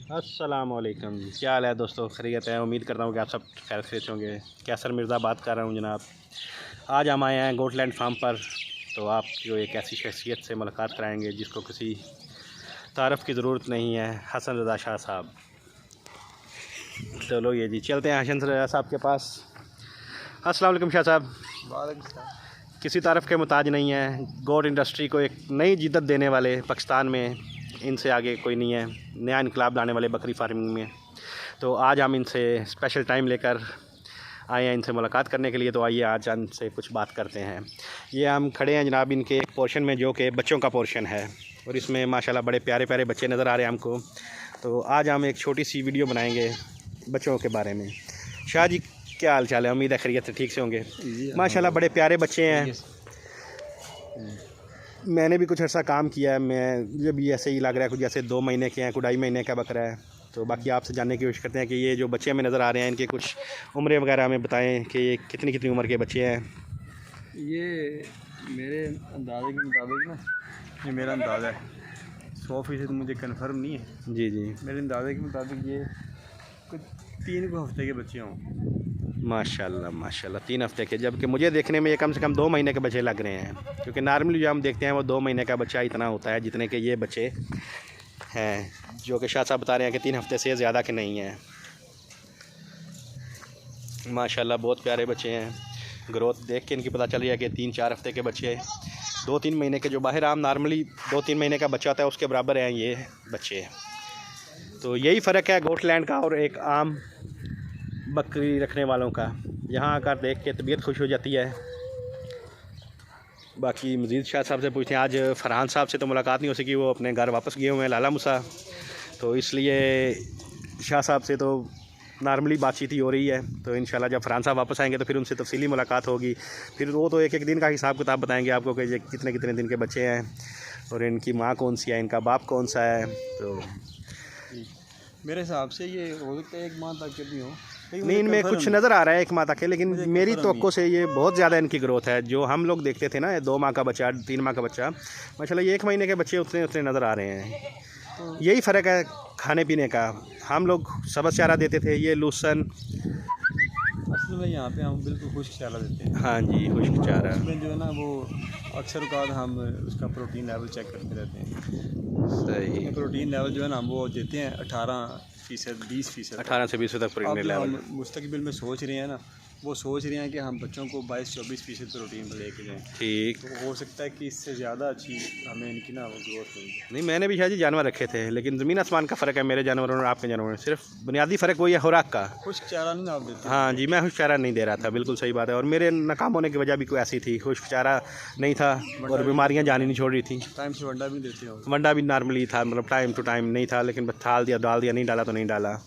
अस्सलामुअलैकुम। क्या हाल है दोस्तों, खैरियत है? उम्मीद करता हूँ कि आप सब खैर खैरियत होंगे। कैसर मिर्ज़ा बात कर रहा हूँ जनाब। आज हम आए हैं गोटलैंड फार्म पर, तो आपको एक ऐसी शख्सियत से मुलाकात कराएंगे जिसको किसी तारफ़ की ज़रूरत नहीं है, हसन रज़ा शाह साहब। चलो ये जी चलते हैं हसन रज़ा साहब के पास। अस्सलाम वालेकुम शाह साहब। किसी तारफ़ के मुताज नहीं है, गोट इंडस्ट्री को एक नई जिद्दत देने वाले पाकिस्तान में इनसे आगे कोई नहीं है, नया इनकलाब लाने वाले बकरी फार्मिंग में। तो आज हम इनसे स्पेशल टाइम लेकर आए हैं इनसे मुलाकात करने के लिए। तो आइए आज इनसे कुछ बात करते हैं। ये हम खड़े हैं जनाब इनके एक पोर्शन में जो कि बच्चों का पोर्शन है, और इसमें माशाल्लाह बड़े प्यारे प्यारे बच्चे नज़र आ रहे हैं हमको। तो आज हम एक छोटी सी वीडियो बनाएंगे बच्चों के बारे में। शाह जी क्या हाल चाल है? उम्मीद है खैरियत से ठीक से होंगे। माशाल्लाह बड़े प्यारे बच्चे हैं। मैंने भी कुछ अर्सा काम किया है, मुझे भी ऐसे ही लग रहा है कुछ जैसे 2 महीने के हैं, कुछ 2.5 महीने का बकरा है। तो बाकी आपसे जानने की कोशिश करते हैं कि ये जो बच्चे हमें नज़र आ रहे हैं इनके कुछ उम्रें वगैरह हमें बताएं कि ये कितनी कितनी उम्र के बच्चे हैं। ये मेरे अंदाजे के मुताबिक ना, ये मेरा अंदाज़ा है, 100% मुझे कंफर्म नहीं है। जी जी, मेरे अंदाजे के मुताबिक ये कुछ 3 हफ्ते के बच्चे हों। माशाल्लाह माशाल्लाह 3 हफ्ते के, जबकि मुझे देखने में ये कम से कम 2 महीने के बच्चे लग रहे हैं, क्योंकि नॉर्मली जो हम देखते हैं वो 2 महीने का बच्चा इतना होता है जितने के ये बच्चे हैं, जो कि शाह साहब बता रहे हैं कि 3 हफ्ते से ज़्यादा के नहीं हैं। माशाल्लाह बहुत प्यारे बच्चे हैं। ग्रोथ देख के इनकी पता चल रही है कि 3-4 हफ्ते के बच्चे, 2-3 महीने के जो बाहर आम नॉर्मली 2-3 महीने का बच्चा होता है उसके बराबर हैं ये बच्चे। तो यही फ़र्क है गोटलैंड का और एक आम बकरी रखने वालों का। यहाँ आकर देख के तबीयत खुश हो जाती है। बाकी मज़ीद शाह साहब से पूछते हैं। आज फरहान साहब से तो मुलाकात नहीं हो सकी, वो अपने घर वापस गए हुए हैं लाला मूसा, तो इसलिए शाह साहब से तो नॉर्मली बातचीत ही हो रही है। तो इंशाल्लाह जब फरहान साहब वापस आएंगे तो फिर उनसे तफसीली मुलाकात होगी। फिर वो तो एक एक दिन का हिसाब किताब बताएंगे आपको कि ये कितने कितने दिन के बच्चे हैं और इनकी माँ कौन सी है, इनका बाप कौन सा है। तो मेरे हिसाब से ये हो सकता है 1 माह तक के भी हो, नहीं, इनमें कुछ नज़र आ रहा है 1 माह तक के, लेकिन मेरी तवक्को से ये बहुत ज़्यादा इनकी ग्रोथ है। जो हम लोग देखते थे ना 2 माह का बच्चा, 3 माह का बच्चा, माशाल्लाह ये 1 महीने के बच्चे उतने उतने नज़र आ रहे हैं। तो यही फ़र्क है खाने पीने का। हम लोग सबस चारा देते थे, ये लूसन। असल में यहाँ पे हम बिल्कुल खुश्क चारा देते हैं। हाँ जी, खुश्क चारा। उसमें जो है ना वो अक्सर औक़ात हम उसका प्रोटीन लेवल चेक करते रहते हैं। सही। प्रोटीन लेवल जो है ना वो देते हैं 18%, 20%। 18 से 20 तक प्रोटीन लेवल। हम मुस्तकबिल में सोच रहे हैं ना, वो सोच रहे हैं कि हम बच्चों को 22-24% प्रोटीन पर लेके जाएँ। ठीक। तो हो सकता है कि इससे ज़्यादा अच्छी हमें इनकी ना वो ग्रोथ होगी। नहीं, मैंने भी शायद जी जानवर रखे थे, लेकिन ज़मीन आसमान का फ़र्क है मेरे जानवरों और आपके जानवरों में। सिर्फ बुनियादी फ़र्क वही है खुराक का। खुश्क चारा नहीं ना आप देते? हाँ जी, मैं खुश्क चारा नहीं दे रहा था, बिल्कुल सही बात है। और मेरे नाकाम होने की वजह भी कोई ऐसी थी, खुश्क चारा नहीं था और बीमारियाँ जानी नहीं छोड़ रही थी। टाइम से वंडा भी देते हो? वंडा भी नॉर्मली था, मतलब टाइम टू टाइम नहीं था, लेकिन बस डाल दिया, नहीं डाला तो नहीं डाला।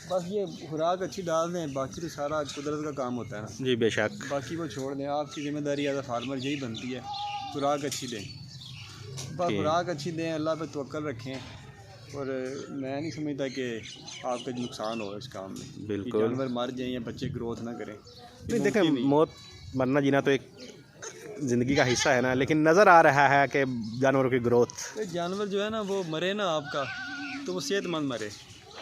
बस ये खुराक अच्छी डाल दें, बाकी तो सारा कुदरत का काम होता है ना। जी बेशक। बाकी वो छोड़ दें, आपकी ज़िम्मेदारी एज अ फार्मर यही बनती है, खुराक अच्छी दें। बस खुराक अच्छी दें, अल्लाह पे तवक्कल रखें, और मैं नहीं समझता कि आपका नुकसान हो इस काम में। बिल्कुल। जानवर मर जाएं या बच्चे ग्रोथ ना करें, नहीं देखें, मौत मरना जीना तो एक ज़िंदगी का हिस्सा है ना, लेकिन नज़र आ रहा है कि जानवरों की ग्रोथ। जानवर जो है ना वो मरे ना आपका, तो वो सेहतमंद मरे।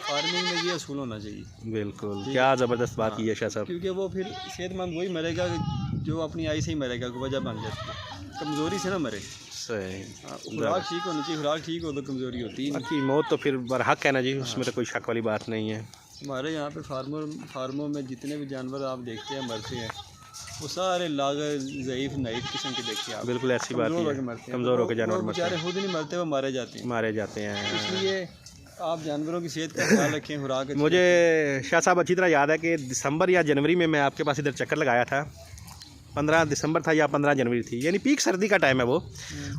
फार्मिंग में ये असूल होना चाहिए। बिल्कुल, क्या ज़बरदस्त बात की है शाह साहब। क्योंकि वो फिर सेहतमंद वही मरेगा जो अपनी आई से ही मरेगा, वजह बन जाती है, कमज़ोरी से ना मरे। सही। खुराक ठीक होनी चाहिए, खुराक ठीक हो तो कमज़ोरी होती है। बाकी मौत तो फिर बरहक है ना जी, उसमें तो कोई शक वाली बात नहीं है। हमारे यहाँ पे फार्मों में जितने भी जानवर आप देखते हैं मरते हैं, वो सारे लागत ज़ईफ़ नाइफ किस्म के देखते हैं आप। बिल्कुल ऐसी बात है, कमज़ोर होकर जानवर बेचारे खुद नहीं मरते, वो मारे जाते हैं। इसलिए आप जानवरों की सेहत का ख्याल रखें, खुराक। मुझे शाह साहब अच्छी तरह याद है कि दिसंबर या जनवरी में मैं आपके पास इधर चक्कर लगाया था। 15 दिसंबर था या 15 जनवरी थी, यानी पीक सर्दी का टाइम है वो।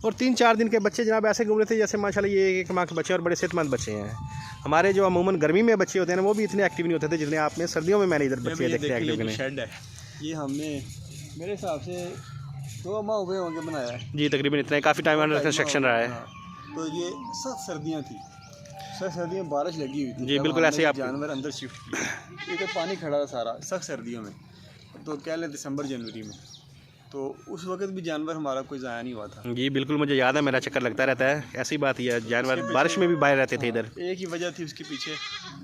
और 3-4 दिन के बच्चे जनाब ऐसे घूम रहे थे जैसे माशाल्लाह ये 1 माह के बच्चे और बड़े सेहतमंद बच्चे हैं। हमारे जो अमूमन गर्मी में बच्चे होते हैं ना वो भी इतने एक्टिव नहीं होते थे जितने आप में सर्दियों में मैंने इधर बच्चे देखते हैं एक्टिव। शेड है ये, हमने मेरे हिसाब से 2 माह हुए होंगे बनाया है जी, तकरीबन इतना ही, काफ़ी टाइम अंडर कंस्ट्रक्शन रहा है। तो ये सख्त सर्दियाँ थी, सख्त सर्दियों में बारिश लगी हुई थी। जी बिल्कुल ऐसे ही आप जानवर अंदर शिफ्ट किए, ये तो पानी खड़ा था सारा सख्त सर्दियों में, तो क्या ले दिसंबर जनवरी में। तो उस वक्त भी जानवर हमारा कोई ज़ाया नहीं हुआ था। जी बिल्कुल, मुझे याद है, मेरा चक्कर लगता रहता है, ऐसी बात ही है, जानवर बारिश में भी बाहर रहते थे इधर। एक ही वजह थी उसके पीछे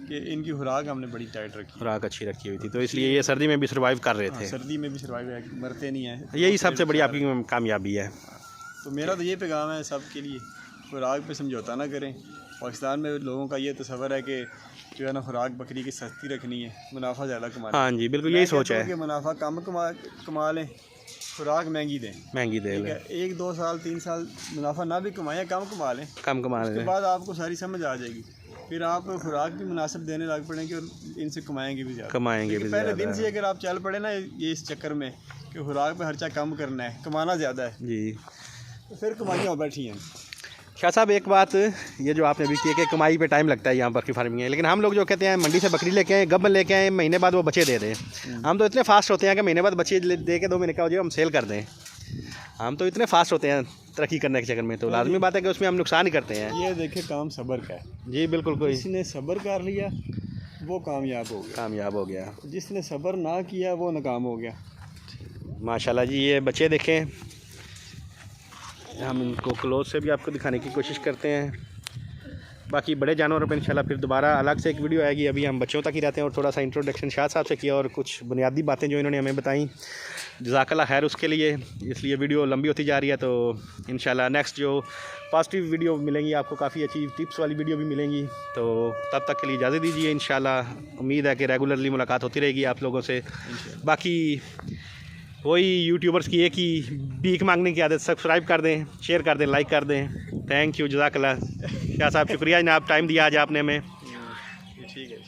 कि इनकी खुराक हमने बड़ी टाइट रखी, खुराक अच्छी रखी हुई थी, तो इसलिए ये सर्दी में भी सर्वाइव कर रहे थे। सर्दी में भी सर्वाइव है, मरते नहीं हैं, यही सबसे बड़ी आपकी कामयाबी है। तो मेरा तो ये पैगाम है सब के लिए, खुराक पे समझौता ना करें। पाकिस्तान में लोगों का ये तस्वर है कि जो है ना खुराक बकरी की सस्ती रखनी है, मुनाफा ज़्यादा कमाना। हाँ जी बिल्कुल, यही सोच है कि मुनाफा कम कमा लें, खुराक महंगी दें, महंगी दे लें। 1 2 साल 3 साल मुनाफा ना भी कमाएं, कम कमा लें, कम कमा उसके लें, बाद आपको सारी समझ आ जाएगी, फिर आप खुराक भी मुनासिब देने लग पड़ेंगे और इनसे कमाएंगे भी ज़्यादा, कमाएंगे भी पहले दिन ज़्यादा। से अगर आप चल पड़े ना ये इस चक्कर में कि खुराक पे खर्चा कम करना है, कमाना ज़्यादा है, जी तो फिर कमाइयाँ बैठी हैं। शाह साहब, एक बात ये जो आपने अभी की है कि कमाई पे टाइम लगता है यहाँ बकरी फार्मिंग है, लेकिन हम लोग जो कहते हैं मंडी से बकरी लेके आए, गब्बन लेके आए, महीने बाद वो बच्चे दे दें, हम तो इतने फास्ट होते हैं कि महीने बाद बच्चे दे के 2 महीने का हो जाए हम सेल कर दें। हम तो इतने फास्ट होते हैं तरक्की करने के चक्कर में, तो लाजमी बात है कि उसमें हम नुकसान ही करते हैं। ये देखे काम सब्र का है। जी बिल्कुल, कोई जिसने सब्र कर लिया वो कामयाब हो गया, कामयाब हो गया, जिसने सब्र ना किया वो नाकाम हो गया। माशाल्लाह जी। ये बच्चे देखें, हम इनको क्लोज से भी आपको दिखाने की कोशिश करते हैं। बाकी बड़े जानवरों पर इंशाल्लाह फिर दोबारा अलग से एक वीडियो आएगी। अभी हम बच्चों तक ही रहते हैं और थोड़ा सा इंट्रोडक्शन शाह साहब से किया और कुछ बुनियादी बातें जो इन्होंने हमें बताई, जज़ाकल्लाह खैर उसके लिए। इसलिए वीडियो लंबी होती जा रही है, तो इंशाल्लाह नेक्स्ट जो पॉजिटिव वीडियो मिलेंगी आपको, काफ़ी अच्छी टिप्स वाली वीडियो भी मिलेंगी, तो तब तक के लिए इजाज़त दीजिए। इंशाल्लाह उम्मीद है कि रेगुलरली मुलाकात होती रहेगी आप लोगों से। बाकी वही यूट्यूबर्स की एक ही भीख मांगने की आदत, सब्सक्राइब कर दें, शेयर कर दें, लाइक कर दें। थैंक यू, जज़ाकल्लाह। शाह साहब शुक्रिया जनाब, टाइम दिया आज आपने हमें। ठीक है।